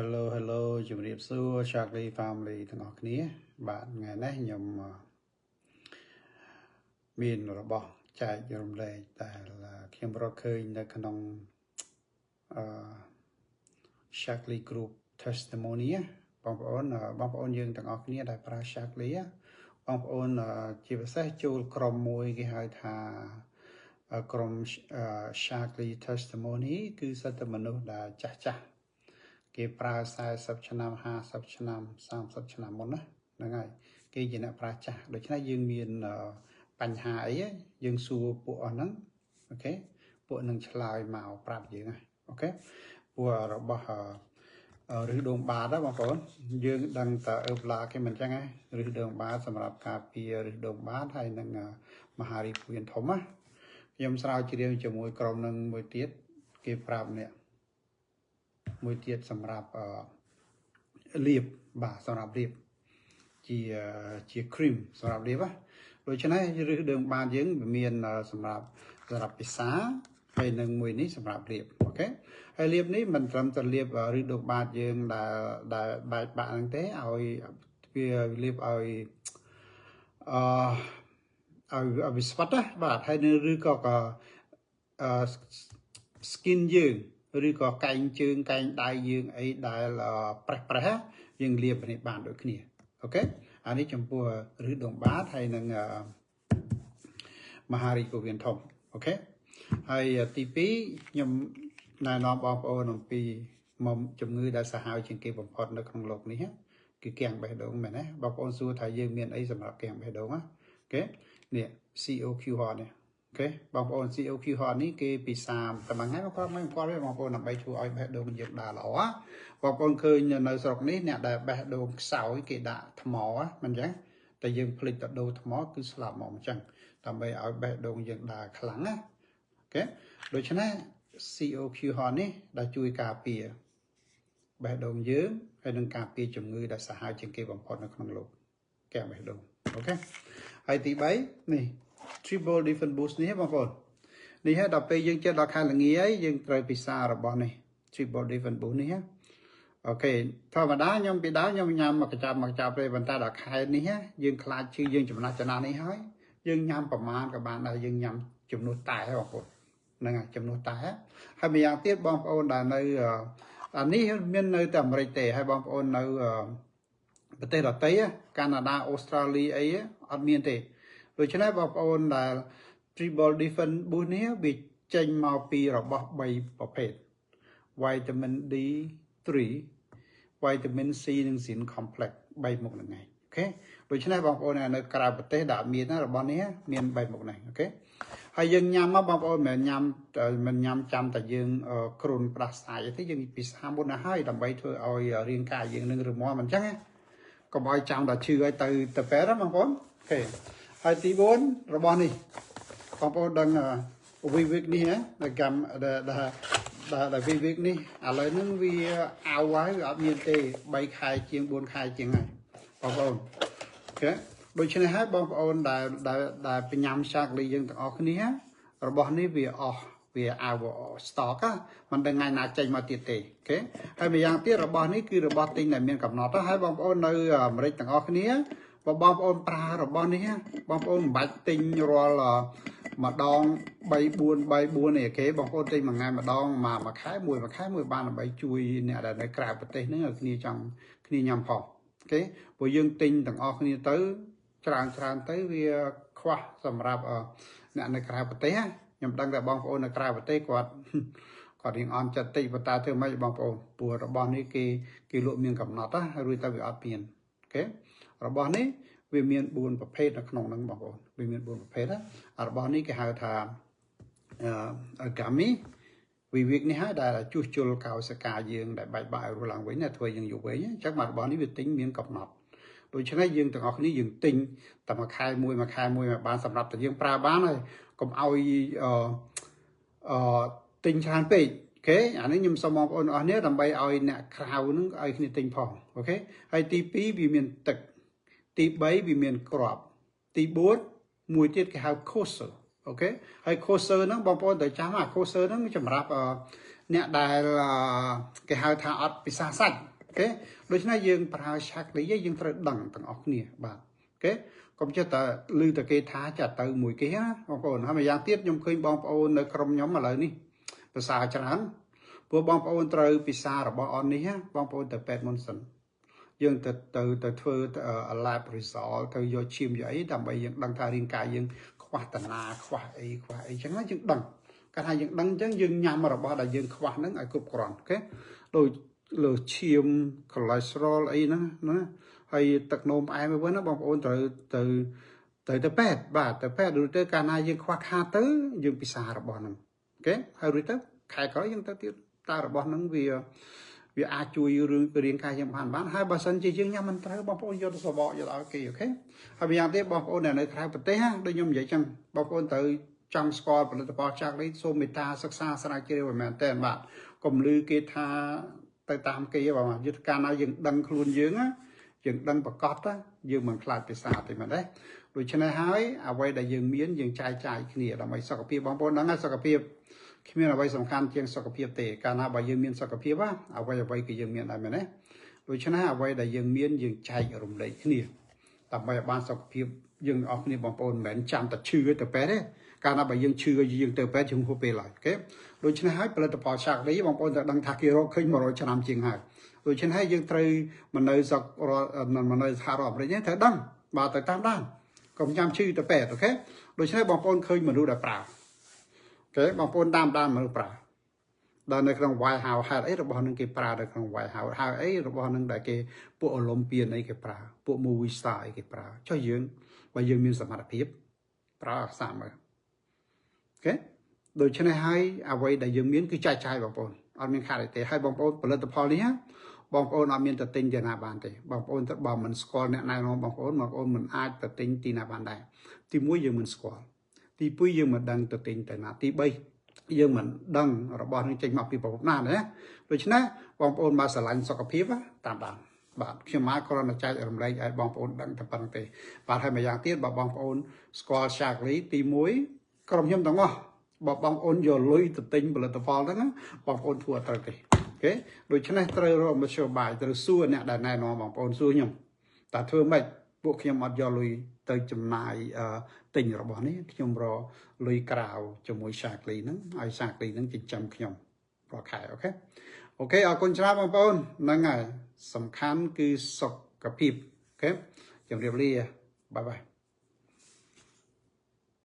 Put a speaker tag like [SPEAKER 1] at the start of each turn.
[SPEAKER 1] Hello hello ជំរាបសួរ Charlie Family ទាំងអស់គ្នាបាទថ្ងៃនេះខ្ញុំមានរបស់ចែករំលែកដែលខ្ញុំរកឃើញនៅក្នុងCharlie Group Testimony បងប្អូនយើងទាំងអស់គ្នាដែលប្រើ Charlie បងប្អូនជាពិសេសចូលក្រុមមួយគេហៅថាក្រុម Charlie Testimony គឺសិតតែមនុស្សដែលចាស់គេប្រើ40ឆ្នាំ50ឆ្នាំ30ឆ្នាំមុនណាហ្នឹងហើយគេជាអ្នកប្រើចាស់ដូច្នេះយើងមានបញ្ហាអីយើងសួរពួកអស់ហ្នឹងអូខេពួកនឹងឆ្លើយមកប្រាប់យើងណាអូខេពួករបស់ឬដូងបាតបងប្អូនយើងដឹងតើគេមិនចឹងហ៎ឬដូងបាតសម្រាប់ការពារឬដូងបាតហើយនឹងមហារីកវៀនធំណាខ្ញុំស្រាវជ្រាវជាមួយក្រុមនឹងមួយទៀតគេប្រាប់នេះមួយទៀតសម្រាប់លៀបបាទសម្រាប់លៀបជា cream សម្រាប់លៀបដូច្នេះឬដើមបានយើងមានសម្រាប់ពិសាហើយនឹងមួយនេះសម្រាប់លៀបអូខេហើយលៀបនេះមិនត្រឹមតែលៀបឬដូងបានយើងដែលបែកបាក់ហ្នឹងទេឲ្យវាលៀបឲ្យវាស្វិតណាបាទហើយឬក៏skin យើងឬក៏កែងជើងកែងដៃយើងអីដែលប្រេះយើងលាបនេះបានដូចគ្នាអូខេអានេះចំពោះឬដងបាតហើយនឹងមហារីកវៀនធំអូខេហើយទី2ខ្ញុំណែនាំបងប្អូនអំពីមកជំងឺដែលសាហាវជាងគេបំផុតនៅក្នុងโลกនេះគឺគាំងបេះដូងមែនទេបងប្អូនសួរថាយើងមានអីសម្រាប់គាំងបេះដូងណាអូខេនេះ COQ ហតនេះអូខេបងប្អូន COQ ហតនេះគេពី30តែមួយថ្ងៃគាត់មិនគាត់ទេបងប្អូនដើម្បីធ្វើឲ្យបេះដូងយើងដើរល្អបងប្អូនឃើញនៅស្រុកនេះអ្នកដែលបេះដូងខ្សោយគេដាក់ថ្មមិនអញ្ចឹងតែយើងភ្លេចទៅដូរថ្មគឺស្លាប់មកអញ្ចឹងដើម្បីឲ្យបេះដូងយើងដើរខ្លាំងណាអូខេដូច្នេះ COQ ហតនេះដែលជួយការពារបេះដូងយើងហើយនឹងការពារជំងឺដែលសាហាវជាងគេបំផុតនៅក្នុងโลกកែបេះដូងអូខេហើយទី3នេះTriple Different Boost នេះបងប្អូននេះហើយដល់ពេលយើងចេះដល់ខែល្ងាហើយយើងត្រូវពិសារបស់នេះ Triple Different Boost នេះអូខេធម្មតាខ្ញុំពីដើមខ្ញុំញ៉ាំមកកញ្ចប់ទេប៉ុន្តែដល់ខែនេះយើងខ្លាចឈឺយើងចំណាស់នេះហើយយើងញ៉ាំប្រមាណក៏បានដែរយើងញ៉ាំចំនួនតែបងប្អូនហ្នឹងហើយចំនួនតែហើយម្យ៉ាងទៀតបងប្អូនដែលនៅអានេះមាននៅតែអាមេរិកទេហើយបងប្អូននៅប្រទេសដទៃកាណាដាអូស្ត្រាលីអីអត់មានទេដូច្នេះបងប្អូនដែល Triple Different Boost នេះវាចេញមកពីរបស់3ប្រភេទ Vitamin D3 Vitamin C និង Zinc Complex 3មុខហ្នឹងឯងអូខេដូច្នេះបងប្អូននៅក្រៅប្រទេសដែលមានរបស់នេះមាន3មុខហ្នឹងអូខេហើយយើងញ៉ាំមកបងប្អូនមិនញ៉ាំចាំតែយើងគ្រុនផ្ដាសាយទេយើងពិសាមុនទៅហើយដើម្បីធ្វើឲ្យរាងកាយយើងនឹងរឹងមាំអញ្ចឹងកុំឲ្យចាំដល់ឈឺឲ្យទៅពេទ្យណាបងប្អូនអូខេហើយទី4របស់នេះបងប្អូនដឹងវិវិកនេះណាកម្មដែលវិវិកនេះឥឡូវហ្នឹងវាអៅហើយវាអត់មានទេ3ខែជាង4ខែជាងហើយបងប្អូនអូខេដូច្នេះហើយបងប្អូនដែលបញ្ញាំឆាកលីយើងទាំងអស់គ្នារបស់នេះវាអស់វាអៅ stock មិនដឹងថ្ងៃណាចេញមកទៀតទេអូខេហើយម្យ៉ាងទៀតរបស់នេះគឺរបស់ទិញដែលមានកំណត់ហើយបងប្អូននៅអាមេរិកទាំងអស់គ្នាបងប្អូនប្រើរបស់នេះបងប្អូនមិនបាច់ទិញរាល់ម្ដង3-4នេះអូខេបងប្អូនទិញមួយថ្ងៃម្ដងមួយខែមួយបានដើម្បីជួយអ្នកដែលនៅក្រៅប្រទេសហ្នឹងឲ្យគ្នាចង់គ្នាញ៉ាំផងអូខេព្រោះយើងទិញទាំងអស់គ្នាទៅច្រើនទៅវាខ្វះសម្រាប់អ្នកនៅក្រៅប្រទេសខ្ញុំដឹងតែបងប្អូននៅក្រៅប្រទេសគាត់រៀងអន់ចិត្តតិចប៉ុន្តែធ្វើម៉េចបងប្អូនព្រោះរបស់នេះគេលក់មានកំណត់ហើយរួចទៅវាអត់មានអូខេរបស់នេះវាមាន4ប្រភេទនៅក្នុងហ្នឹងបងប្អូនវាមាន4ប្រភេទរបស់នេះគេហៅថាGummy វិវិកនេះហើយដែលជួសជុលកោសិកាយើងដែលបែកបាក់ឲ្យរស់ឡើងវិញធ្វើយើងយកវិញអញ្ចឹងរបស់នេះវាទិញមានកំណត់ដូច្នេះយើងទាំងអស់គ្នាយើងទិញតែមួយខែមួយបានសម្រាប់តែយើងប្រើបានហើយកុំឲ្យទិញច្រើនពេកអូខេអានេះខ្ញុំសូមបងប្អូនអស់នេះដើម្បីឲ្យអ្នកក្រៅហ្នឹងឲ្យគ្នាទិញផងអូខេហើយទី2វាមានទឹកទី3វាមានគ្រាប់ទី4មួយទៀតគេហៅ kosher អូខេហើយ kosher ហ្នឹងបងប្អូនត្រូវចាំអា kosher ហ្នឹងសម្រាប់អ្នកដែល cái hai thà ọt bị xa sạch cái đối với dương phải sạc lý dương phải đằng tầng ọt nè bạn cái còn cho ta lưu từ cái thá chặt từ mùi cái á bong ôn hay mà giang tiết nhung khơi bong ôn nơi trong nhóm mà lời níภาษาฉะนั้นพวกบองปอนត្រូវពិសារបស់អននេះបងប្អូនទៅពេទ្យមុនសិនយើងទៅធ្វើlab result ទៅយកឈាមយកអីដើម្បីយើងដឹងថារាងកាយយើងខ្វះតាណាខ្វះអីចឹងណាយើងដឹងកាលថាយើងដឹងចឹងយើងញ៉ាំរបស់ដែលយើងខ្វះហ្នឹងឲ្យគ្រប់គ្រាន់អូខេដូចលើឈាម cholesterol អីហ្នឹងណាហើយទឹកនោមផ្អែមវិញណាបងប្អូនត្រូវទៅពេទ្យបាទទៅពេទ្យឬទៅកាលណាយើងខ្វះខាតទៅយើងពិសារបស់ហ្នឹងអូខេហើយរួចទៅខែក្រោយយើងទៅទៀតតើរបស់ហ្នឹងវាអាចជួយរឿងរាងកាយយើងបានហើយបើសិនជាយើងញ៉ាំមិនត្រូវបងប្អូនយកទៅសបកយកឲ្យគេអូខេហើយម្យ៉ាងទៀតបងប្អូននៅក្រៅប្រទេសដូចខ្ញុំនិយាយចឹងបងប្អូនទៅចង់ស្គាល់ផលិតផលចាក់នេះសូមមេត្តាសិក្សាស្រាវជ្រាវឲ្យមែនតើបាទកុំលឺគេថាទៅតាមគេបាទយុទ្ធការណាយើងដឹងខ្លួនយើងណាយើងដឹងប្រកបណាយើងមិនខ្លាចភាសាទេមែនទេដូច្នេះហើយអ្វីដែលយើងមានយើងចែកចាយគ្នាដើម្បីសុខភាពបងប្អូនហ្នឹងសុខភាពគ្មានអ្វីសំខាន់ជាងសុខភាពទេកាលណាបើយើងមានសុខភាពអ្វីគឺយើងមានដែរមែនទេដូច្នេះអ្វីដែលយើងមានយើងចែករំលែកគ្នាដើម្បីឲ្យបានសុខភាពយើងអស់គ្នាបងប្អូនមិនមែនចាំតែឈឺទៅពេទ្យទេកាលណាបើយើងឈឺយើងទៅពេទ្យយើងហូបពេលហើយអូខេដូច្នេះហើយផលិតផលឆាក់នេះបងប្អូនត្រូវដឹងថាគេរកឃើញ100ឆ្នាំជាងហើយដូច្នេះហើយយើងត្រូវមកនៅស្រុកមកនៅសហរដ្ឋអាមេរិកត្រូវដឹងបាទទៅតាមដានកុំញ៉ាំឈឺទៅពេទ្យអូខេដូច្នេះបងប្អូនឃើញមនុស្សដែលប្រើអូខេបងប្អូនតាមដានមនុស្សប្រើដល់នៅក្នុង White House ហេតុអីរបស់នឹងគេប្រើនៅក្នុង White House ហើយអីរបស់នឹងដែលគេពួក Olympian អីគេប្រើពួក movie star អីគេប្រើចុះយើងបើយើងមានសមត្ថភាពប្រើអសាមើលអូខេដូច្នេះហើយអ្វីដែលយើងមានគឺចែកចាយបងប្អូនអត់មានខាតទេហើយបងប្អូនផលិតផលនេះបងប្អូនអត់មានទៅទិញទីណាបានទេបងប្អូនទៅបើមិនស្គាល់អ្នកណែនាំបងប្អូនមិនអាចទៅទិញទីណាបានដែរទី1យើងមិនស្គាល់ទី2យើងមិនដឹងទៅទិញទៅណាទី3យើងមិនដឹងរបស់នឹងចេញមកពីប្រភពណាណាដូច្នេះបងប្អូនមកស្រឡាញ់សុខភាពតាមដានបាទខ្ញុំមកគ្រាន់តែចែករំលែកឲ្យបងប្អូនដឹងតែប៉ុណ្្នឹងទេបាទហើយម្យ៉ាងទៀតបើបងប្អូនស្គាល់ Shaklee ទី1ក្រុមខ្ញុំទាំងអស់បើបងប្អូនយកលុយទៅទិញផលិតផលហ្នឹងបងប្អូនធ្វើអត់ត្រូវទេអូខេដូច្នេះត្រូវរកមធ្យោបាយត្រូវសួរអ្នកដែលណែនាំបងប្អូនសួរខ្ញុំតើធ្វើម៉េចពួកខ្ញុំអត់យកលុយទៅចំណាយទិញរបស់នេះខ្ញុំរកលុយក្រៅជាមួយ Shaklee ហ្នឹងឲ្យ Shaklee ហ្នឹងចិញ្ចឹមខ្ញុំរាល់ខែអូខេអរគុណច្រើនបងប្អូនហ្នឹងហើយសំខាន់គឺសុខភាពអូខេជម្រាបលាបាយបាយ